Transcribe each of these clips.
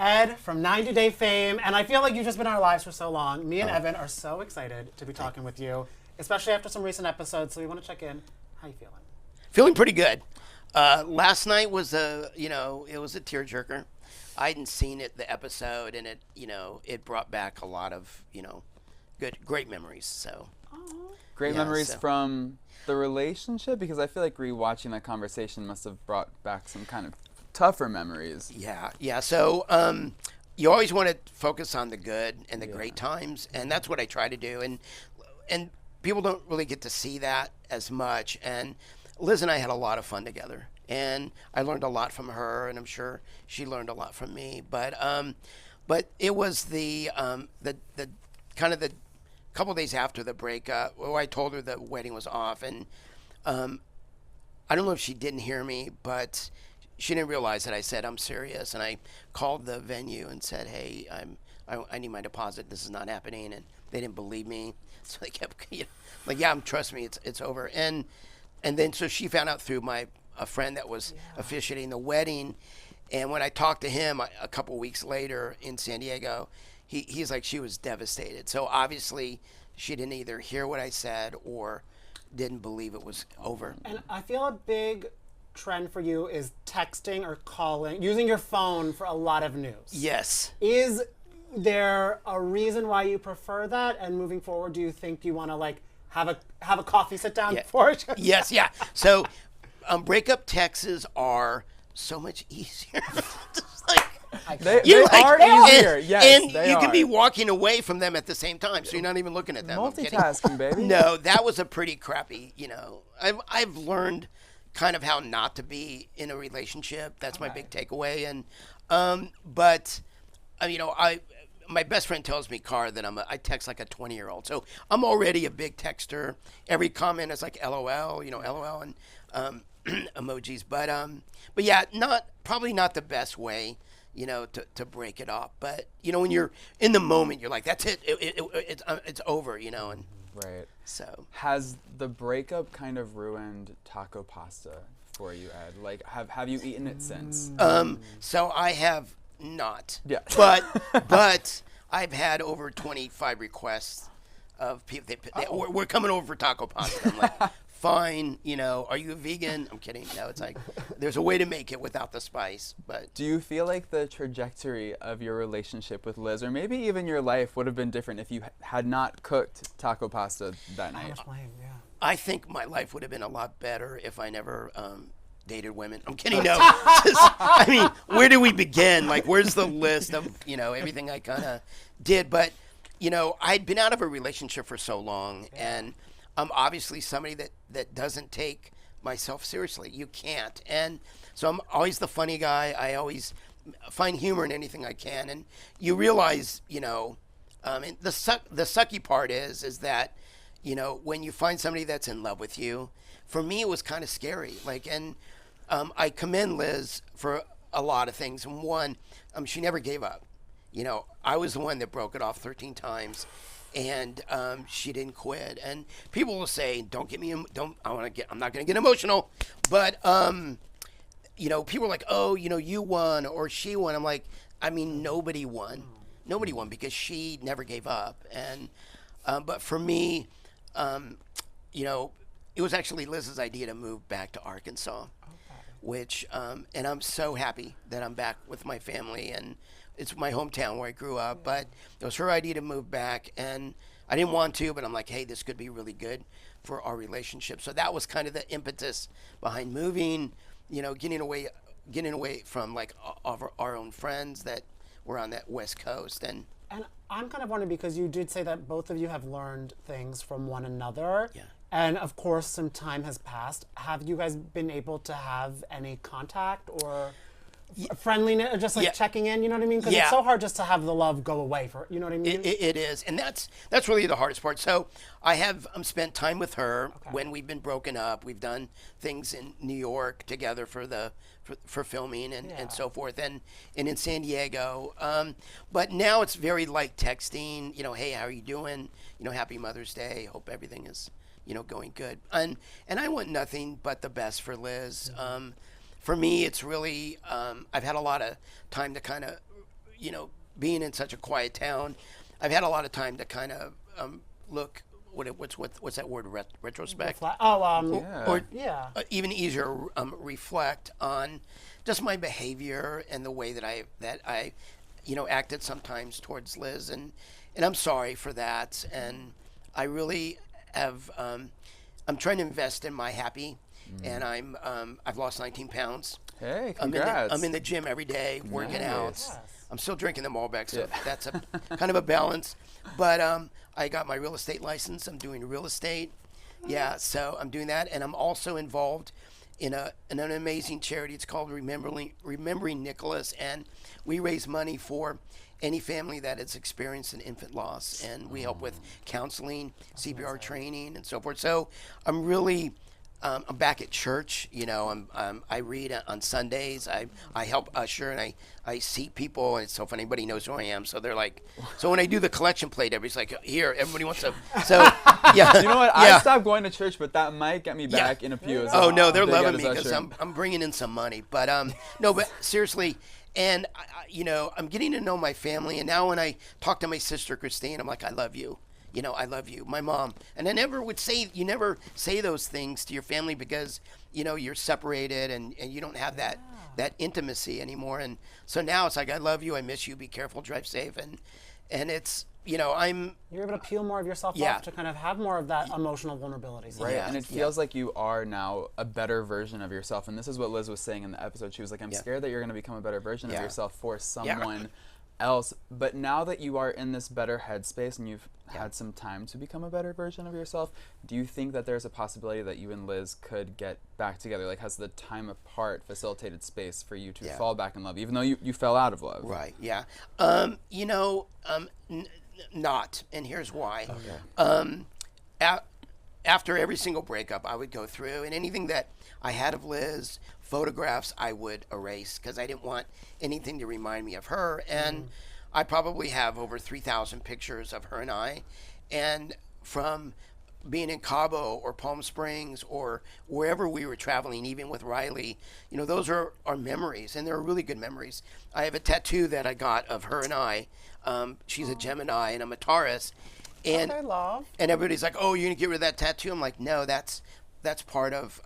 Ed from 90 Day fame, and I feel like you've just been in our lives for so long. Me and Evan are so excited to be talking with you, especially after some recent episodes, so we want to check in. How you feeling? Feeling pretty good. Last night was it was a tearjerker. I hadn't seen the episode, and it brought back a lot of, great memories. So. Great memories from the relationship, because I feel like rewatching that conversation must have brought back some kind of tougher memories. Yeah. So you always want to focus on the good and the great times, and that's what I try to do. And people don't really get to see that as much. And Liz and I had a lot of fun together, and I learned a lot from her, and I'm sure she learned a lot from me. But it was the kind of the couple days after the breakup, where I told her the wedding was off, and I don't know if she didn't hear me, but she didn't realize that I said I'm serious, and I called the venue and said, "Hey, I need my deposit. This is not happening," and they didn't believe me, so they kept like, "Yeah, trust me, it's over." And then so she found out through a friend that was officiating the wedding, and when I talked to him a couple weeks later in San Diego, he's like, she was devastated. So obviously she didn't either hear what I said or didn't believe it was over. And I feel a big trend for you is texting or calling, using your phone for a lot of news. Yes. Is there a reason why you prefer that? And moving forward, do you think you want to have a coffee sit down for it? Yes, yeah. So breakup texts are so much easier. Just like, They are easier. Yes, and they you are. can be walking away from them at the same time, so you're not even looking at them. Multitasking, baby. No, that was a pretty crappy. I've learned kind of how not to be in a relationship. That's my big takeaway. And my best friend tells me, Car, that I text like a 20-year-old. So I'm already a big texter. Every comment is like LOL, LOL and emojis. But yeah, probably not the best way, to break it off. But when you're in the moment, you're like, that's it. It's over, and Right. so. Has the breakup kind of ruined taco pasta for you, Ed? Like, have you eaten it since? So I have not. Yeah. But I've had over 25 requests of people. We're coming over for taco pasta. I'm like, fine. Are you a vegan? I'm kidding. No, it's like there's a way to make it without the spice. But Do you feel like the trajectory of your relationship with Liz, or maybe even your life, would have been different if you had not cooked taco pasta that night? I think my life would have been a lot better if I never dated women. I'm kidding. No. I mean, where do we begin? Like, where's the list of, everything I kind of did? But, I'd been out of a relationship for so long, and I'm obviously somebody that doesn't take myself seriously. You can't. And so I'm always the funny guy. I always find humor in anything I can. And you realize, and the sucky part is that, when you find somebody that's in love with you, for me, it was kind of scary. I commend Liz for a lot of things. And one, she never gave up. I was the one that broke it off 13 times, and she didn't quit. And people will say, I'm not going to get emotional, but people are like, oh, you won or she won. I'm like, nobody won. Nobody won because she never gave up. And but for me, it was actually Liz's idea to move back to Arkansas, which, and I'm so happy that I'm back with my family, and it's my hometown where I grew up, but it was her idea to move back, and I didn't want to, but I'm like, hey, this could be really good for our relationship. So that was kind of the impetus behind moving, getting away from like our own friends that were on that West Coast. And I'm kind of wondering, because you did say that both of you have learned things from one another. Yeah. And of course, some time has passed. Have you guys been able to have any contact or friendliness, or just checking in? You know what I mean? Because it's so hard just to have the love go away. You know what I mean? It is, and that's really the hardest part. So I have spent time with her when we've been broken up. We've done things in New York together for filming and so forth, and in San Diego. But now it's very like texting. Hey, how are you doing? Happy Mother's Day. Hope everything is going good. And I want nothing but the best for Liz. For me, it's really, I've had a lot of time to kind of, being in such a quiet town, I've had a lot of time to kind of look. What's that word? Retrospect. Even easier, reflect on just my behavior and the way that I acted sometimes towards Liz, and I'm sorry for that. And I really have. I'm trying to invest in my happy, and I've lost 19 pounds. Hey, congrats! I'm in the gym every day, working out. I'm still drinking the Malbec, so that's a kind of a balance. But I got my real estate license. I'm doing real estate. Yeah, so I'm doing that, and I'm also involved in an amazing charity. It's called Remembering Nicholas, and we raise money for any family that has experienced an infant loss, and we help with counseling, CPR training, and so forth. So I'm really I'm back at church. I read on Sundays. I help usher, and I seat people, and it's so funny. Anybody knows who I am, so they're like. So when I do the collection plate, everybody's like, "Here, everybody wants to." So yeah, you know what? I stopped going to church, but that might get me back in a pew. Oh no, they're loving me because I'm bringing in some money. But no, but seriously. And I'm getting to know my family, and now when I talk to my sister Christine, I'm like, I love you. I love you, my mom. And I never would say, you never say those things to your family because, you're separated and you don't have that intimacy anymore. And so now it's like, I love you, I miss you, be careful, drive safe. And it's, you're able to peel more of yourself off to kind of have more of that emotional vulnerability. Right, and it feels like you are now a better version of yourself. And this is what Liz was saying in the episode. She was like, I'm scared that you're going to become a better version of yourself for someone else. But now that you are in this better headspace and you've had some time to become a better version of yourself, do you think that there's a possibility that you and Liz could get back together? Like, has the time apart facilitated space for you to fall back in love, even though you fell out of love? Right, yeah. Not, and here's why. After every single breakup, I would go through, and anything that I had of Liz, photographs, I would erase because I didn't want anything to remind me of her. And I probably have over 3,000 pictures of her and I. And from being in Cabo or Palm Springs or wherever we were traveling, even with Riley, those are our memories, and they're really good memories. I have a tattoo that I got of her and I. She's a Gemini, and I'm a Taurus. And and everybody's like, "Oh, you're gonna get rid of that tattoo?" I'm like, "No, that's part of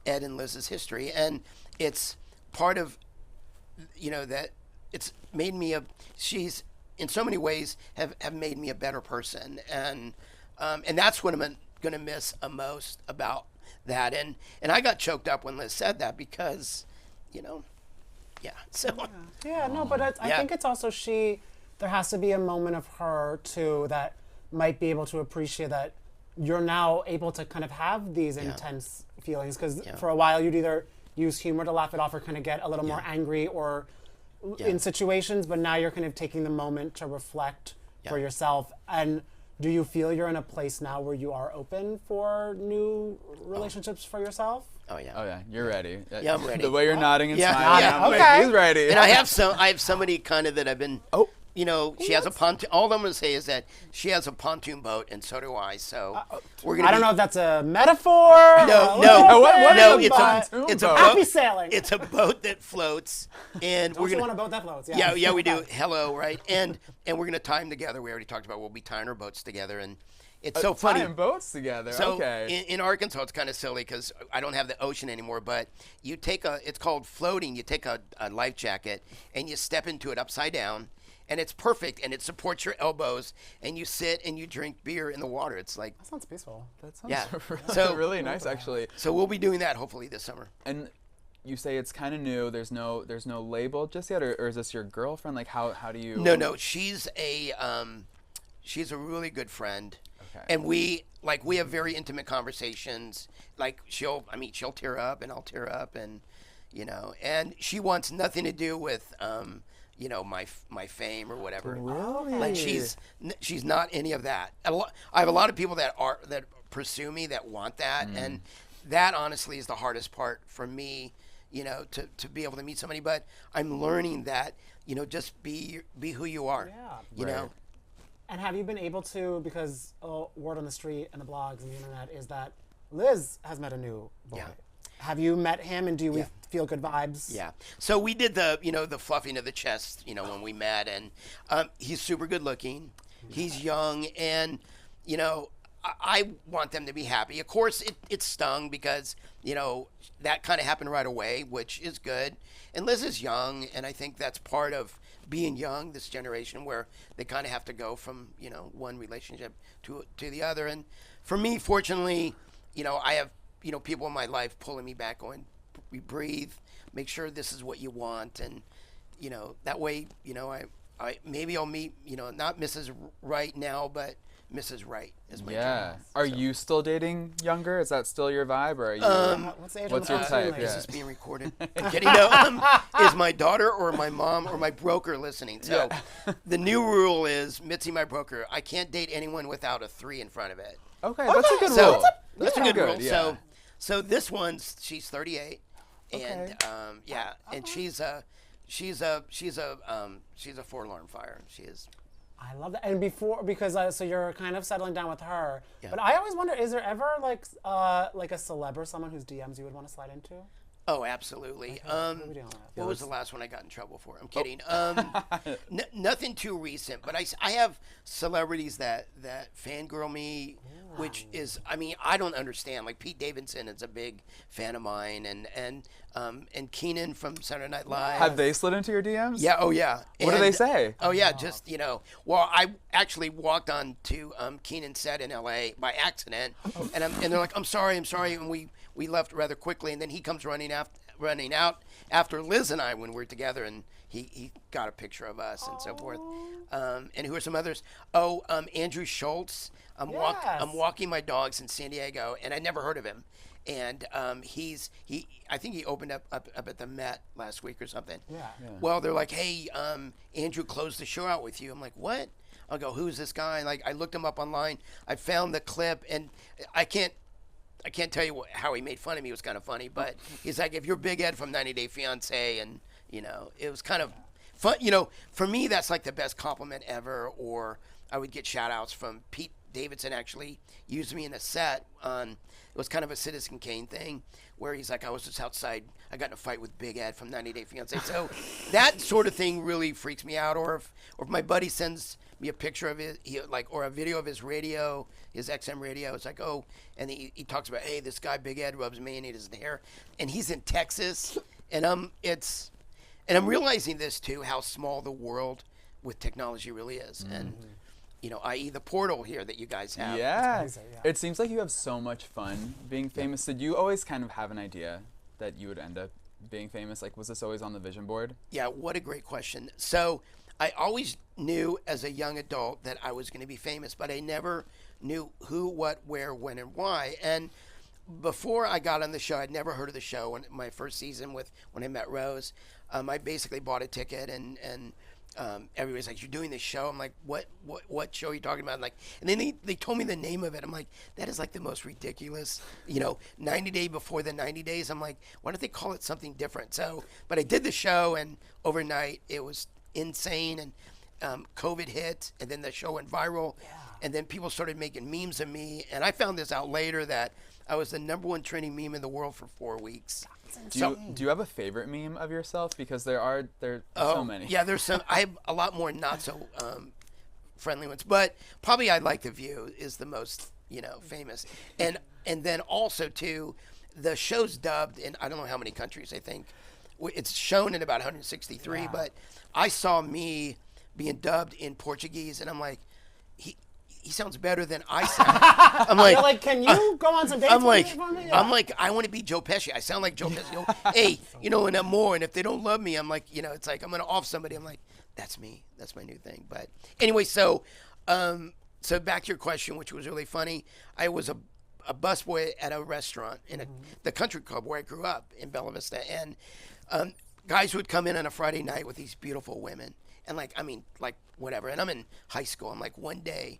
Ed and Liz's history, and it's part of that it's made me she's in so many ways have made me a better person, and that's what I'm gonna miss most about that. And I got choked up when Liz said that because, so but I think it's also there has to be a moment of her too that might be able to appreciate that you're now able to kind of have these intense feelings, because for a while you'd either use humor to laugh it off or kind of get a little more angry or in situations, but now you're kind of taking the moment to reflect for yourself. And do you feel you're in a place now where you are open for new relationships for yourself? Oh yeah. Oh yeah, you're ready. Yeah, I'm ready. The way you're nodding and smiling, I'm okay. like, he's ready. And I have somebody kind of that I've been. She has a pontoon. All I'm going to say is that she has a pontoon boat, and so do I. So we're gonna. I don't know if that's a metaphor. No. It's a boat. Happy sailing. It's a boat that floats, and we're gonna want a boat that floats. Yeah, we do. Hello, right? And we're gonna tie them together. We already talked about we'll be tying our boats together, and it's so funny. Tying boats together. So okay. In Arkansas, it's kind of silly because I don't have the ocean anymore. But you take it's called floating. You take a life jacket and you step into it upside down. And it's perfect, and it supports your elbows, and you sit and you drink beer in the water. It's like that sounds peaceful. That sounds really nice, actually. So we'll be doing that hopefully this summer. And you say it's kind of new. There's no label just yet, or is this your girlfriend? Like how do you? No. She's a really good friend, and we have very intimate conversations. Like she'll tear up, and I'll tear up, and and she wants nothing to do with my fame or whatever. Really? Like she's not any of that. I have a lot of people that pursue me that want that, and that honestly is the hardest part for me, to be able to meet somebody. But I'm learning that, just be who you are. You know. And have you been able to, because word on the street and the blogs and the internet is that Liz has met a new boy. Have you met him, and do we feel good vibes? Yeah. So we did the, the fluffing of the chest, when we met, and he's super good looking. He's young, and, I want them to be happy. Of course, it stung because, that kind of happened right away, which is good. And Liz is young, and I think that's part of being young, this generation, where they kind of have to go from, one relationship to the other. And for me, fortunately, I have, people in my life pulling me back, going, breathe, make sure this is what you want. And, that way, I maybe I'll meet, not Mrs. Right now, but Mrs. Right is my dream. Are you still dating younger? Is that still your vibe, or are you? What's your type? Is this being recorded? I'm kidding. No, is my daughter or my mom or my broker listening? So the new rule is, Mitzi, my broker, I can't date anyone without a 3 in front of it. Okay, that's a good rule. That's a good rule. Yeah. So this one's, she's 38, and and she's a forlorn fire. She is. I love that. And because so you're kind of settling down with her. Yeah. But I always wonder, is there ever like a celeb or someone whose DMs you would want to slide into? Oh, absolutely. What was the last one I got in trouble for? I'm kidding. Nothing too recent, but I have celebrities that fangirl me, which is, I don't understand. Like Pete Davidson is a big fan of mine, and Keenan from Saturday Night Live. Have they slid into your DMs? Yeah. Oh, yeah. What do they say? Oh, yeah. Just, well, I actually walked on to Keenan's set in L.A. by accident, and they're like, I'm sorry, and we left rather quickly, and then he comes running out after Liz and I when we're together, and he got a picture of us and so forth. And who are some others? Andrew Schultz. I'm walking my dogs in San Diego, and I never heard of him. And I think he opened up at the Met last week or something. Yeah. Well, they're like, hey, Andrew closed the show out with you. I'm like, what? I'll go, who's this guy? Like, I looked him up online. I found the clip, and I can't tell you how he made fun of me. It was kind of funny, but he's like, if you're Big Ed from 90 Day Fiancé, and, it was kind of fun. For me, that's like the best compliment ever. Or I would get shout outs from Pete Davidson, actually used me in a set on, it was kind of a Citizen Kane thing, where he's like, I was just outside, I got in a fight with Big Ed from 90 Day Fiancé. So that sort of thing really freaks me out. Or if my buddy sends me a picture of it, or a video of his radio, his XM radio. It's like, and he talks about, hey, this guy Big Ed rubs mayonnaise in his hair, and he's in Texas, and I'm realizing this too, how small the world with technology really is, and i.e. the portal here that you guys have. Yeah, it seems like you have so much fun being famous. Did you always kind of have an idea that you would end up being famous? Like, was this always on the vision board? Yeah, what a great question. So I always knew as a young adult that I was going to be famous, but I never knew who, what, where, when, and why. And before I got on the show, I'd never heard of the show. When my first season when I met Rose, I basically bought a ticket, and everybody's like, you're doing this show? I'm like, what show are you talking about? And then they told me the name of it. I'm like, that is like the most ridiculous, 90 Day Before the 90 Days. I'm like, why don't they call it something different? So, but I did the show, and overnight it was insane, and COVID hit, and then the show went viral, and then people started making memes of me, and I found this out later that I was the #1 trending meme in the world for 4 weeks. Do you have a favorite meme of yourself? Because there are so many. Yeah, there's some. I have a lot more not so friendly ones, but probably I Like the View is the most famous, and then also too, the show's dubbed in I don't know how many countries. I think it's shown in about 163, but I saw me being dubbed in Portuguese, and I'm like, he sounds better than I sound. I'm like, you're like, can you go on some dates? I'm like, I want to be Joe Pesci. I sound like Joe Pesci. Hey, and I'm more. And if they don't love me, I'm like, it's like I'm gonna off somebody. I'm like, that's me. That's my new thing. But anyway, so back to your question, which was really funny. I was a busboy at a restaurant in the country club where I grew up in Bella Vista, and guys would come in on a Friday night with these beautiful women, and whatever. And I'm in high school. I'm like, one day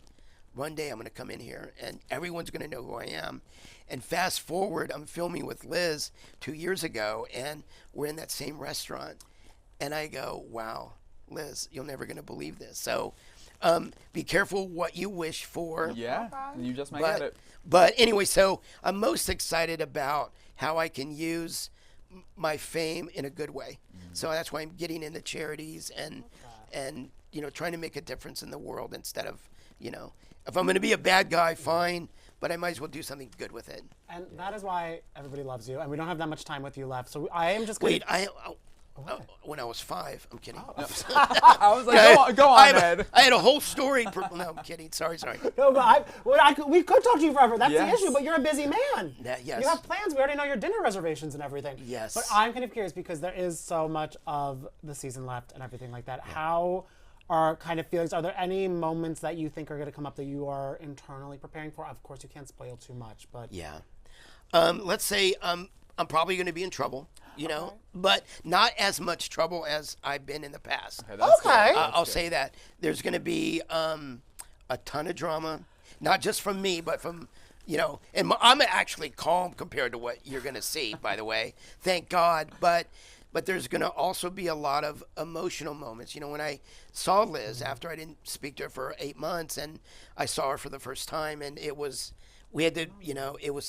I'm going to come in here and everyone's going to know who I am. And fast forward, I'm filming with Liz 2 years ago, and we're in that same restaurant. And I go, wow, Liz, you're never going to believe this. So be careful what you wish for. Yeah, you just might get it. But anyway, so I'm most excited about how I can use my fame in a good way. So that's why I'm getting into charities and you know, trying to make a difference in the world instead of, you know, if I'm going to be a bad guy, fine, but I might as well do something good with it. And that is why everybody loves you, and we don't have that much time with you left. So I am just going to... when I was 5, I'm kidding. Oh. I was like, go on, Ed. I had a whole story. No, I'm kidding. Sorry. No, but we could talk to you forever. That's the issue, but you're a busy man. Yes. You have plans. We already know your dinner reservations and everything. Yes. But I'm kind of curious because there is so much of the season left and everything like that. Yeah. How are kind of feelings? Are there any moments that you think are going to come up that you are internally preparing for? Of course, you can't spoil too much, but... Yeah. Let's say I'm probably going to be in trouble. You know, but not as much trouble as I've been in the past. Okay. I'll say that. There's going to be a ton of drama, not just from me, but from, you know, and I'm actually calm compared to what you're going to see, by the way. Thank God. But there's going to also be a lot of emotional moments. You know, when I saw Liz after I didn't speak to her for 8 months and I saw her for the first time, and it was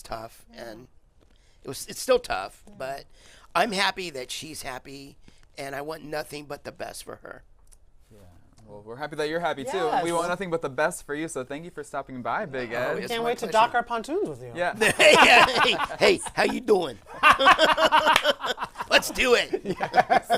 tough, and it's still tough, but I'm happy that she's happy, and I want nothing but the best for her. Yeah. Well, we're happy that you're happy too. We want nothing but the best for you. So thank you for stopping by, Big Ed. We can't wait to dock our pontoons with you. Yeah. Hey, how you doing? Let's do it. Yes.